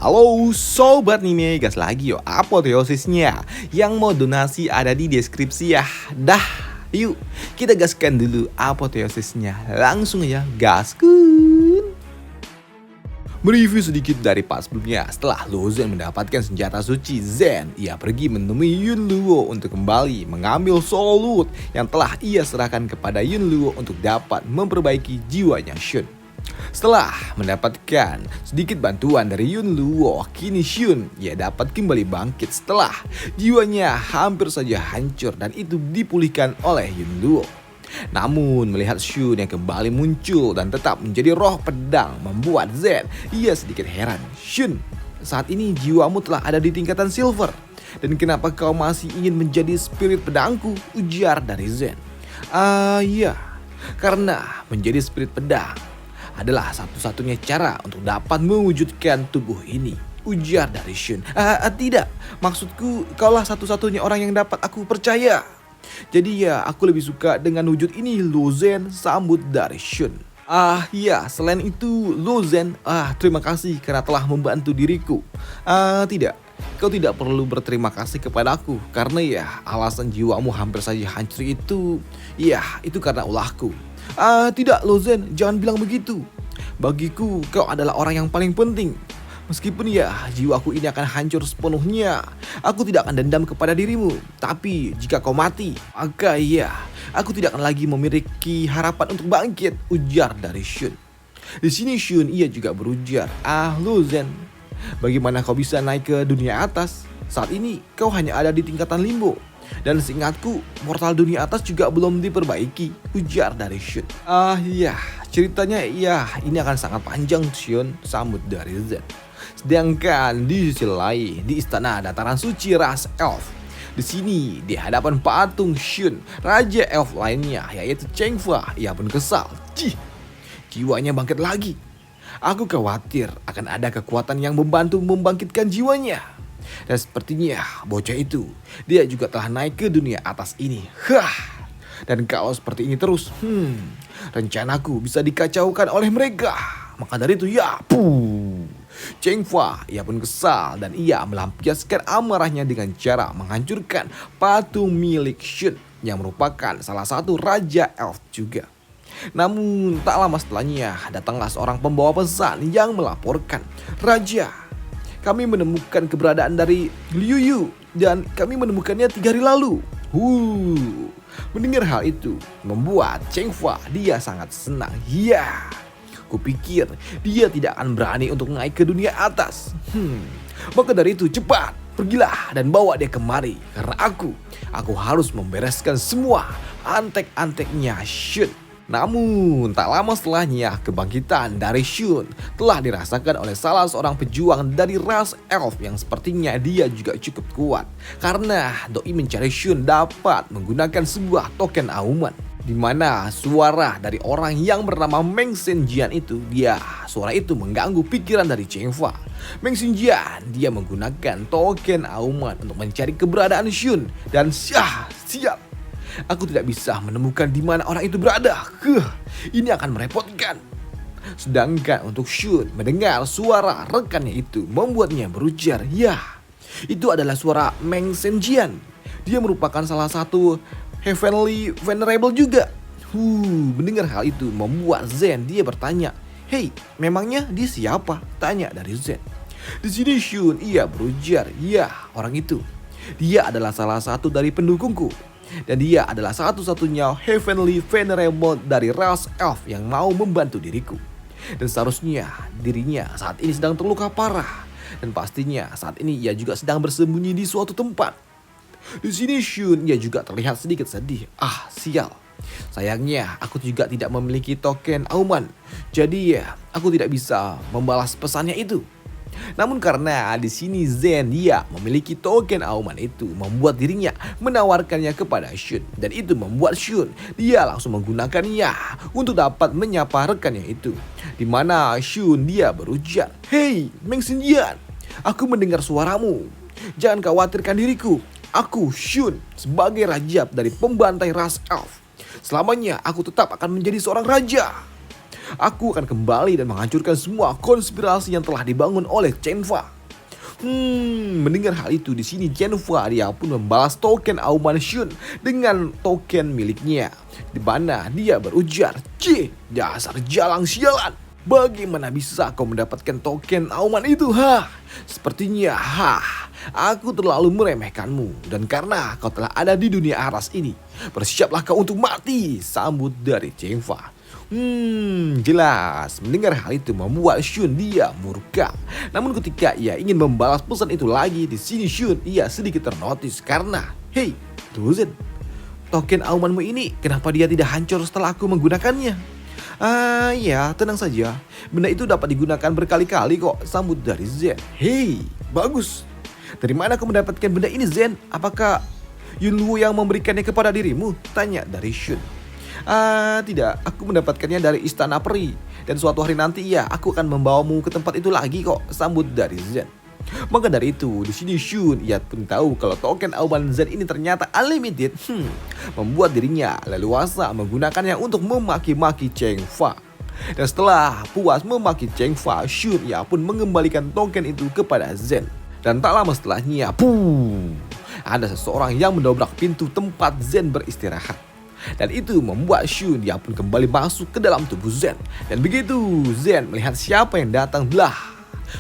Halo Sobat Anime, gas lagi yo apoteosisnya. Yang mau donasi ada di deskripsi ya. Dah, yuk kita gaskan dulu apoteosisnya. Langsung ya gaskun. Mereview sedikit dari part sebelumnya. Setelah Lozen mendapatkan senjata suci Zen, ia pergi menemui Yun Luo untuk kembali mengambil Soul Loot yang telah ia serahkan kepada Yun Luo untuk dapat memperbaiki jiwanya Shun. Setelah mendapatkan sedikit bantuan dari Yun Luo, kini Shun ia dapat kembali bangkit setelah jiwanya hampir saja hancur dan itu dipulihkan oleh Yun Luo. Namun melihat Shun yang kembali muncul dan tetap menjadi roh pedang membuat Zen ia sedikit heran. Shun, saat ini jiwamu telah ada di tingkatan silver. Dan kenapa kau masih ingin menjadi spirit pedangku? Ujar dari Zen. Iya, karena menjadi spirit pedang adalah satu-satunya cara untuk dapat mewujudkan tubuh ini. Ujar dari Shun. Tidak, maksudku kaulah satu-satunya orang yang dapat aku percaya. Jadi ya aku lebih suka dengan wujud ini, Lozen, sambut dari Shun. Iya, selain itu Lozen, terima kasih karena telah membantu diriku. Tidak, kau tidak perlu berterima kasih kepada aku. Karena ya alasan jiwamu hampir saja hancur itu, ya itu karena ulahku. Tidak Lozen, jangan bilang begitu. Bagiku kau adalah orang yang paling penting. Meskipun ya jiwaku ini akan hancur sepenuhnya, aku tidak akan dendam kepada dirimu. Tapi jika kau mati, maka ya aku tidak akan lagi memiliki harapan untuk bangkit. Ujar dari Shun. Di sini Shun ia juga berujar, Lozen, bagaimana kau bisa naik ke dunia atas? Saat ini kau hanya ada di tingkatan limbo. Dan seingatku portal dunia atas juga belum diperbaiki. Ujar dari Shun. Iya, ceritanya iya ini akan sangat panjang Shun, sambut dari Zen. Sedangkan di sisi lain di istana dataran suci ras elf, di sini di hadapan patung Shun, raja elf lainnya yaitu Chengfa, ia pun kesal. Jiwanya bangkit lagi. Aku khawatir akan ada kekuatan yang membantu membangkitkan jiwanya. Dan sepertinya bocah itu dia juga telah naik ke dunia atas ini. Dan kalau seperti ini terus, rencanaku bisa dikacaukan oleh mereka. Maka dari itu ya, Chengfa ia pun kesal dan ia melampiaskan amarahnya dengan cara menghancurkan patung milik Shun yang merupakan salah satu raja elf juga. Namun tak lama setelahnya datanglah seorang pembawa pesan yang melaporkan, Raja, kami menemukan keberadaan dari Liu Yu dan kami menemukannya 3 hari lalu. Mendengar hal itu membuat Chengfa dia sangat senang. Ya, kupikir dia tidak akan berani untuk naik ke dunia atas. Maka dari itu cepat pergilah dan bawa dia kemari karena aku harus membereskan semua antek-anteknya Shun. Namun tak lama setelahnya kebangkitan dari Shun telah dirasakan oleh salah seorang pejuang dari ras elf yang sepertinya dia juga cukup kuat. Karena doi mencari Shun dapat menggunakan sebuah token auman, di mana suara dari orang yang bernama Meng Xinjian itu, suara itu mengganggu pikiran dari Chengfa. Meng Xinjian dia menggunakan token auman untuk mencari keberadaan Shun dan siap. Aku tidak bisa menemukan di mana orang itu berada. Ini akan merepotkan. Sedangkan untuk Shun mendengar suara rekannya itu membuatnya berujar, ya, itu adalah suara Meng Xinjian. Dia merupakan salah satu Heavenly Venerable juga. Mendengar hal itu membuat Zen dia bertanya, "Hei, memangnya dia siapa?" Tanya dari Zen. Di sini Shun ia berujar, "Ya, orang itu. Dia adalah salah satu dari pendukungku. Dan dia adalah satu-satunya Heavenly Venerable dari ras elf yang mau membantu diriku. Dan seharusnya dirinya saat ini sedang terluka parah. Dan pastinya saat ini ia juga sedang bersembunyi di suatu tempat." Di sini Shun ia juga terlihat sedikit sedih. Sial. Sayangnya aku juga tidak memiliki token auman. Jadi ya aku tidak bisa membalas pesannya itu. Namun karena di sini Zen dia memiliki token auman itu membuat dirinya menawarkannya kepada Shun, dan itu membuat Shun dia langsung menggunakannya untuk dapat menyapa rekannya itu. Di mana Shun dia berujar, "Hei, Meng Xinjian, aku mendengar suaramu. Jangan khawatirkan diriku. Aku Shun sebagai raja dari pembantai ras elf. Selamanya aku tetap akan menjadi seorang raja. Aku akan kembali dan menghancurkan semua konspirasi yang telah dibangun oleh Chen Fa. Mendengar hal itu di sini Chen Fa dia pun membalas token Auman Shun dengan token miliknya, di mana dia berujar, "Cih, dasar jalang sialan. Bagaimana bisa kau mendapatkan token auman itu, Sepertinya, aku terlalu meremehkanmu. Dan karena kau telah ada di dunia aras ini, bersiaplah kau untuk mati," sambut dari Chen Fa. Jelas. Mendengar hal itu membuat Shun dia murka. Namun ketika ia ingin membalas pesan itu lagi, di sini Shun ia sedikit ternotis karena, "Hei, Zen, token aumanmu ini kenapa dia tidak hancur setelah aku menggunakannya?" Ya, tenang saja. Benda itu dapat digunakan berkali-kali kok, sambut dari Zen. "Hei, bagus. Dari mana kau mendapatkan benda ini, Zen? Apakah Yunluo yang memberikannya kepada dirimu?" tanya dari Shun. Tidak, aku mendapatkannya dari istana peri. Dan suatu hari nanti aku akan membawamu ke tempat itu lagi kok, sambut dari Zen. Maka dari itu, di sini Shun ia pun tahu kalau token Auman Zen ini ternyata unlimited. Membuat dirinya leluasa menggunakannya untuk memaki-maki Chen Fa. Dan setelah puas memaki Chen Fa, Shun ia pun mengembalikan token itu kepada Zen. Dan tak lama setelahnya, ada seseorang yang mendobrak pintu tempat Zen beristirahat. Dan itu membuat Shun dia pun kembali masuk ke dalam tubuh Zen. Dan begitu Zen melihat siapa yang datang,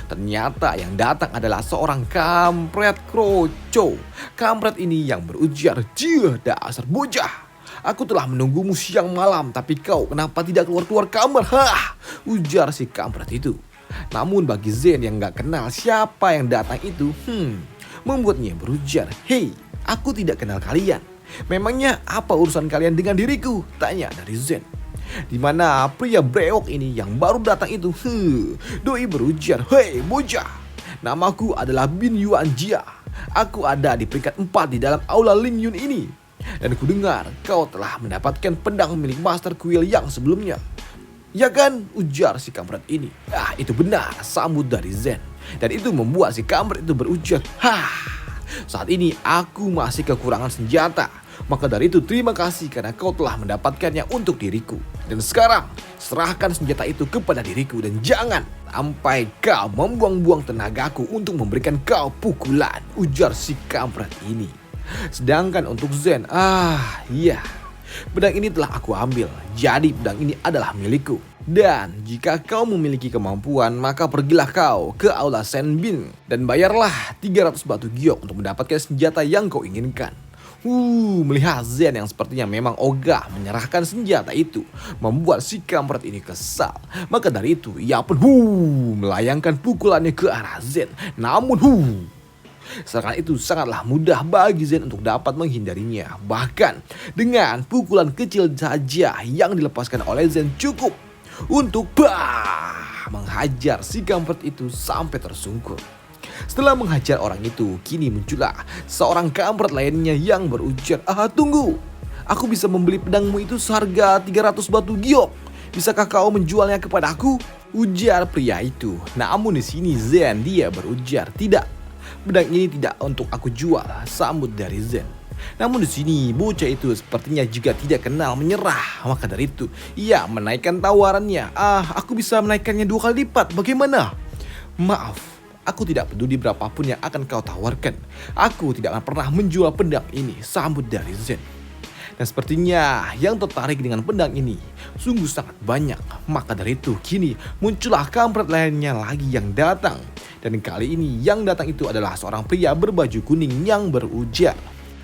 ternyata yang datang adalah seorang kampret kroco. Kampret ini yang berujar, "Jih, dasar bocah. Aku telah menunggumu siang malam, tapi kau kenapa tidak keluar-keluar kamar?" Ujar si kampret itu. Namun bagi Zen yang gak kenal siapa yang datang itu, membuatnya berujar, "Hei, aku tidak kenal kalian. Memangnya apa urusan kalian dengan diriku?" tanya dari Zen. Di mana pria brewok ini yang baru datang itu, doi berujar, "Hei bocah, namaku adalah Bin Yuan Jia. Aku ada di peringkat 4 di dalam aula Ling Yun ini. Dan kudengar kau telah mendapatkan pedang milik Master Kuil yang sebelumnya." "Ya kan?" ujar si kampret ini. Itu benar, sambut dari Zen. Dan itu membuat si kampret itu berujar, "Saat ini aku masih kekurangan senjata. Maka dari itu terima kasih karena kau telah mendapatkannya untuk diriku. Dan sekarang serahkan senjata itu kepada diriku dan jangan sampai kau membuang-buang tenagaku untuk memberikan kau pukulan," ujar si kampret ini. Sedangkan untuk Zen, pedang ini telah aku ambil. Jadi pedang ini adalah milikku. Dan jika kau memiliki kemampuan, maka pergilah kau ke aula Senbin dan bayarlah 300 batu giok untuk mendapatkan senjata yang kau inginkan. Melihat Zen yang sepertinya memang ogah menyerahkan senjata itu, membuat si kampret ini kesal. Maka dari itu ia pun melayangkan pukulannya ke arah Zen. Namun serangan itu sangatlah mudah bagi Zen untuk dapat menghindarinya. Bahkan dengan pukulan kecil saja yang dilepaskan oleh Zen cukup untuk menghajar si kampret itu sampai tersungkur. Setelah menghajar orang itu, kini muncullah seorang kampret lainnya yang berujar, "Tunggu, aku bisa membeli pedangmu itu seharga 300 batu giok. Bisakah kau menjualnya kepadaku?" ujar pria itu. Namun di sini Zen dia berujar, "Tidak, pedang ini tidak untuk aku jual," sambut dari Zen. Namun di sini bocah itu sepertinya juga tidak kenal menyerah. Maka dari itu ia menaikkan tawarannya. "Aku bisa menaikkannya 2 kali lipat. Bagaimana?" "Maaf, aku tidak peduli berapapun yang akan kau tawarkan. Aku tidak akan pernah menjual pedang ini," sambut dari Zen. Dan sepertinya yang tertarik dengan pedang ini sungguh sangat banyak. Maka dari itu kini muncullah kampret lainnya lagi yang datang. Dan kali ini yang datang itu adalah seorang pria berbaju kuning yang berujar,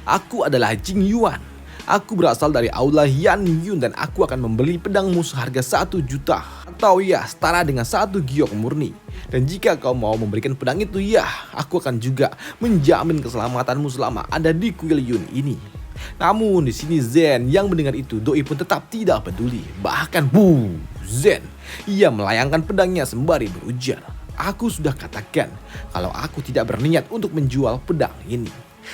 "Aku adalah Jing Yuan. Aku berasal dari aula Yan Yun dan aku akan membeli pedangmu seharga 1 juta. Atau setara dengan 1 giok murni. Dan jika kau mau memberikan pedang itu, aku akan juga menjamin keselamatanmu selama ada di kuil Yun ini." Namun di sini Zen yang mendengar itu, doi pun tetap tidak peduli. Bahkan Zen ia melayangkan pedangnya sembari berujar, "Aku sudah katakan kalau aku tidak berniat untuk menjual pedang ini.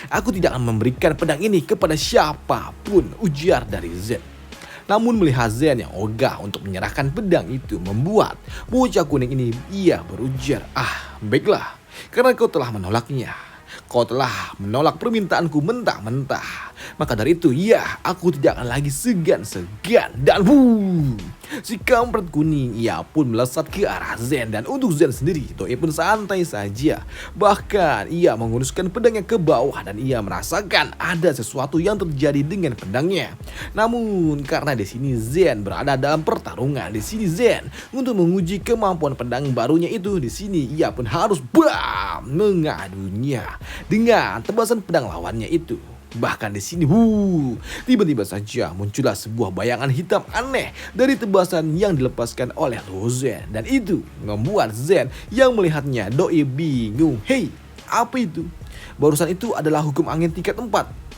Aku tidak akan memberikan pedang ini kepada siapapun," ujar dari Zen. Namun melihat Zen yang ogah untuk menyerahkan pedang itu, membuat bocah kuning ini ia berujar, "Baiklah, karena kau telah menolaknya. Kau telah menolak permintaanku mentah-mentah. Maka dari itu, ya, aku tidak akan lagi segan-segan. Dan si kampret kuning ia pun melesat ke arah Zen. Dan untuk Zen sendiri, Doi pun santai saja. Bahkan ia menguruskan pedangnya ke bawah dan ia merasakan ada sesuatu yang terjadi dengan pedangnya. Namun karena di sini Zen berada dalam pertarungan, di sini Zen untuk menguji kemampuan pedang barunya itu, di sini ia pun harus mengadunya dengan tebasan pedang lawannya itu. Bahkan di sini, tiba-tiba saja muncullah sebuah bayangan hitam aneh dari tebasan yang dilepaskan oleh Luo Zen. Dan itu membuat Zen yang melihatnya, Doi bingung. Hei, apa itu? Barusan itu adalah hukum angin tingkat 4.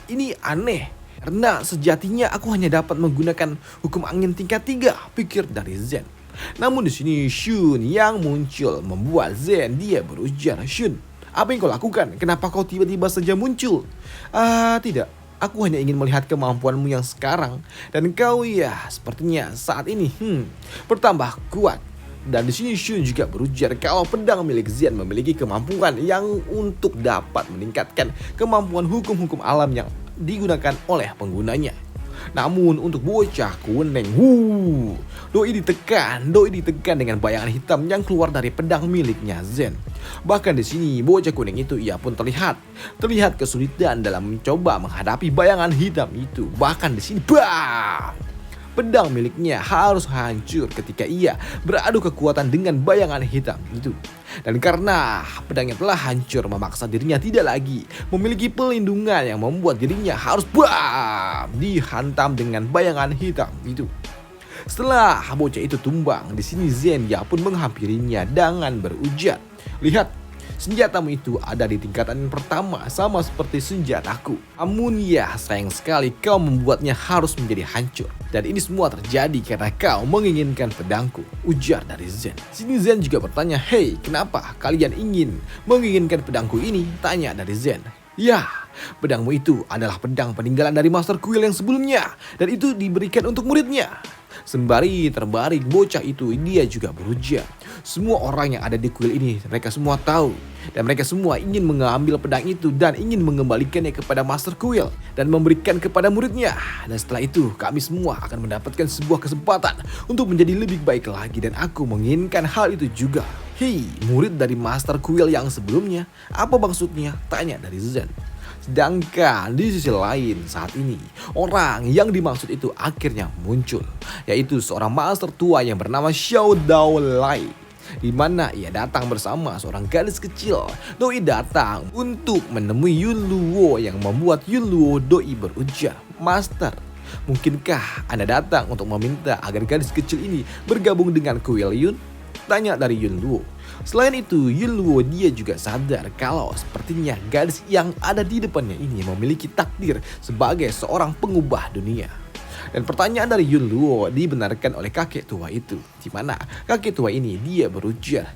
Ini aneh, karena sejatinya aku hanya dapat menggunakan hukum angin tingkat 3, pikir dari Zen. Namun di sini Shun yang muncul membuat Zen dia berujar, Shun, apa yang kau lakukan? Kenapa kau tiba-tiba saja muncul? Tidak. Aku hanya ingin melihat kemampuanmu yang sekarang. Dan kau ya sepertinya saat ini bertambah kuat. Dan di sini Shun juga berujar kalau pedang milik Zen memiliki kemampuan yang untuk dapat meningkatkan kemampuan hukum-hukum alam yang digunakan oleh penggunanya. Namun untuk bocah kuning, Doi ditekan dengan bayangan hitam yang keluar dari pedang miliknya Zen. Bahkan di sini bocah kuning itu ia pun terlihat kesulitan dalam mencoba menghadapi bayangan hitam itu. Bahkan di sini, pedang miliknya harus hancur ketika ia beradu kekuatan dengan bayangan hitam itu. Dan karena pedangnya telah hancur, memaksa dirinya tidak lagi memiliki pelindungan yang membuat dirinya harus dihantam dengan bayangan hitam itu. Setelah bocah itu tumbang, di sini Zen ya pun menghampirinya dengan berujar, lihat, senjatamu itu ada di tingkatan pertama sama seperti senjataku. Namun ya sayang sekali kau membuatnya harus menjadi hancur. Dan ini semua terjadi karena kau menginginkan pedangku, ujar dari Zen. Sini Zen juga bertanya, hei, kenapa kalian menginginkan pedangku ini? Tanya dari Zen. Ya, pedangmu itu adalah pedang peninggalan dari Master Quill yang sebelumnya. Dan itu diberikan untuk muridnya. Sembari terbaring bocah itu dia juga berujar, semua orang yang ada di kuil ini mereka semua tahu. Dan mereka semua ingin mengambil pedang itu dan ingin mengembalikannya kepada Master Quill dan memberikan kepada muridnya. Dan setelah itu kami semua akan mendapatkan sebuah kesempatan untuk menjadi lebih baik lagi. Dan aku menginginkan hal itu juga. Hei, murid dari Master Quill yang sebelumnya, apa maksudnya? Tanya dari Zen. Sedangkan di sisi lain saat ini orang yang dimaksud itu akhirnya muncul, yaitu seorang master tua yang bernama Xiao Dao Lai, di mana ia datang bersama seorang gadis kecil. Doi datang untuk menemui Yun Luo yang membuat Yun Luo Doi berujar, Master, mungkinkah Anda datang untuk meminta agar gadis kecil ini bergabung dengan Kuil Yun? Tanya dari Yun Luo. Selain itu, Yun Luo dia juga sadar kalau sepertinya gadis yang ada di depannya ini memiliki takdir sebagai seorang pengubah dunia. Dan pertanyaan dari Yun Luo dibenarkan oleh kakek tua itu, di mana kakek tua ini dia berujar,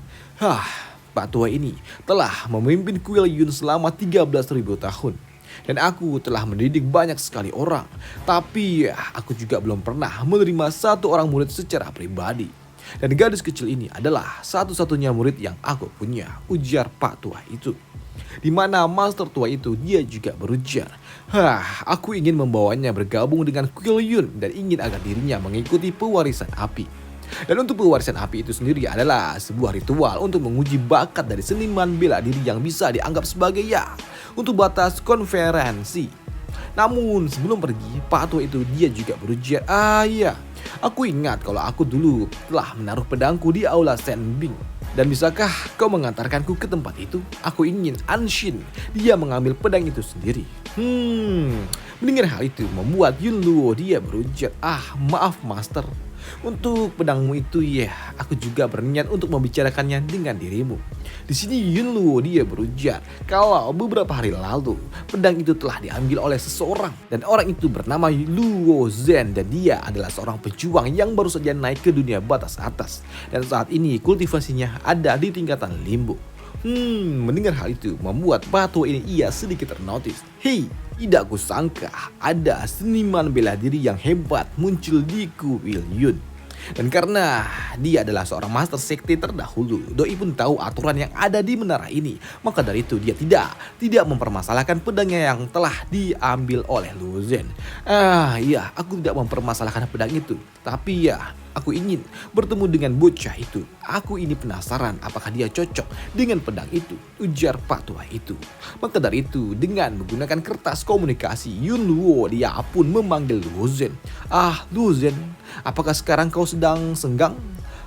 Pak tua ini telah memimpin Kuil Yun selama 13.000 tahun. Dan aku telah mendidik banyak sekali orang, tapi aku juga belum pernah menerima satu orang murid secara pribadi. Dan gadis kecil ini adalah satu-satunya murid yang aku punya, ujar Pak tua itu. Di mana master tua itu dia juga berujar, aku ingin membawanya bergabung dengan Kuil Yun dan ingin agar dirinya mengikuti pewarisan api. Dan untuk pewarisan api itu sendiri adalah sebuah ritual untuk menguji bakat dari seniman bela diri yang bisa dianggap sebagai untuk batas konferensi. Namun sebelum pergi, Pak tua itu dia juga berujar, aku ingat kalau aku dulu telah menaruh pedangku di aula Senbing. Dan bisakah kau mengantarkanku ke tempat itu? Aku ingin Anshin dia mengambil pedang itu sendiri. Mendengar hal itu membuat Yun Luo dia berujar, maaf master. Untuk pedangmu itu aku juga berniat untuk membicarakannya dengan dirimu. Di sini Yun Luo dia berujar kalau beberapa hari lalu pedang itu telah diambil oleh seseorang dan orang itu bernama Luo Zen dan dia adalah seorang pejuang yang baru saja naik ke dunia batas atas dan saat ini kultivasinya ada di tingkatan limbo. Mendengar hal itu membuat Pato ini ia sedikit ternotis. Hei, tidak kusangka ada seniman bela diri yang hebat muncul di Kuil Yun. Dan karena dia adalah seorang master sekte terdahulu, Doi pun tahu aturan yang ada di menara ini. Maka dari itu dia tidak mempermasalahkan pedangnya yang telah diambil oleh Lu Zhen. Iya, aku tidak mempermasalahkan pedang itu. Tapi ya, aku ingin bertemu dengan bocah itu. Aku ini penasaran apakah dia cocok dengan pedang itu, ujar Pak Tua itu. Maka dari itu, dengan menggunakan kertas komunikasi Yun Luo, dia pun memanggil Lu Zhen. Lu Zhen, apakah sekarang kau sedang senggang?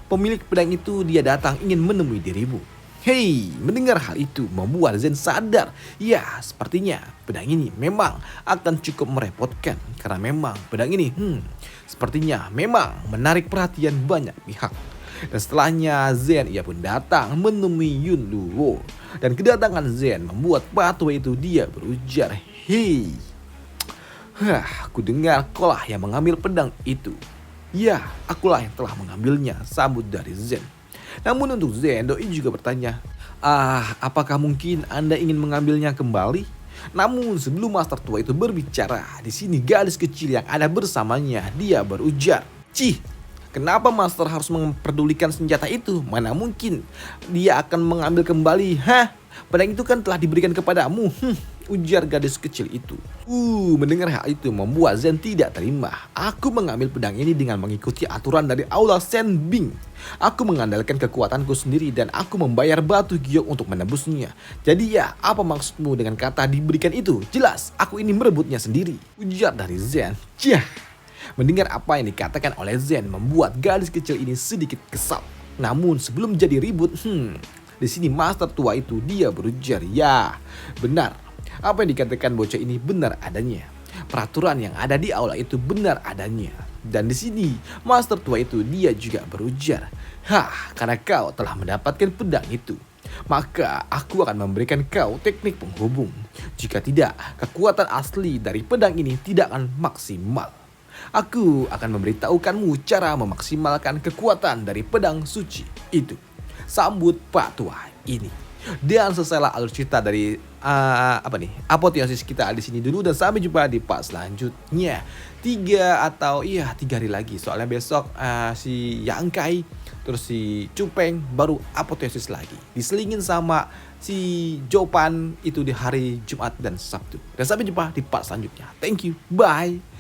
Pemilik pedang itu dia datang ingin menemui dirimu. Hei, mendengar hal itu membuat Zen sadar. Ya, sepertinya pedang ini memang akan cukup merepotkan. Karena memang pedang ini sepertinya memang menarik perhatian banyak pihak. Dan setelahnya Zen ia pun datang menemui Yun Luo. Dan kedatangan Zen membuat Pak Tua itu dia berujar, hei, aku dengar kaulah yang mengambil pedang itu. Ya, akulah yang telah mengambilnya, sambut dari Zen. Namun untuk Zen, Doi juga bertanya, apakah mungkin Anda ingin mengambilnya kembali? Namun sebelum Master Tua itu berbicara, di sini gadis kecil yang ada bersamanya, dia berujar, "Cih, kenapa Master harus memperdulikan senjata itu? Mana mungkin dia akan mengambil kembali? Pedang itu kan telah diberikan kepadamu." Ujar gadis kecil itu. Mendengar hal itu membuat Zen tidak terima. Aku mengambil pedang ini dengan mengikuti aturan dari Aula Shen Bing. Aku mengandalkan kekuatanku sendiri dan aku membayar batu giok untuk menebusnya. Jadi ya, apa maksudmu dengan kata diberikan itu? Jelas, aku ini merebutnya sendiri. Ujar dari Zen. Mendengar apa yang dikatakan oleh Zen membuat gadis kecil ini sedikit kesal. Namun sebelum jadi ribut, di sini Master Tua itu dia berujar, ya benar. Apa yang dikatakan bocah ini benar adanya. Peraturan yang ada di aula itu benar adanya. Dan di sini Master Tua itu dia juga berujar, karena kau telah mendapatkan pedang itu, maka aku akan memberikan kau teknik penghubung. Jika tidak, kekuatan asli dari pedang ini tidak akan maksimal. Aku akan memberitahukanmu cara memaksimalkan kekuatan dari pedang suci itu, sambut Pak Tua ini. Dan selesailah alur cerita dari apoteosis kita di sini dulu, dan sampai jumpa di part selanjutnya. 3 hari lagi, soalnya besok si Yang Kai terus si Cupeng baru apoteosis lagi, diselingin sama si Jopan itu di hari Jumat dan Sabtu. Dan sampai jumpa di part selanjutnya. Thank you, bye.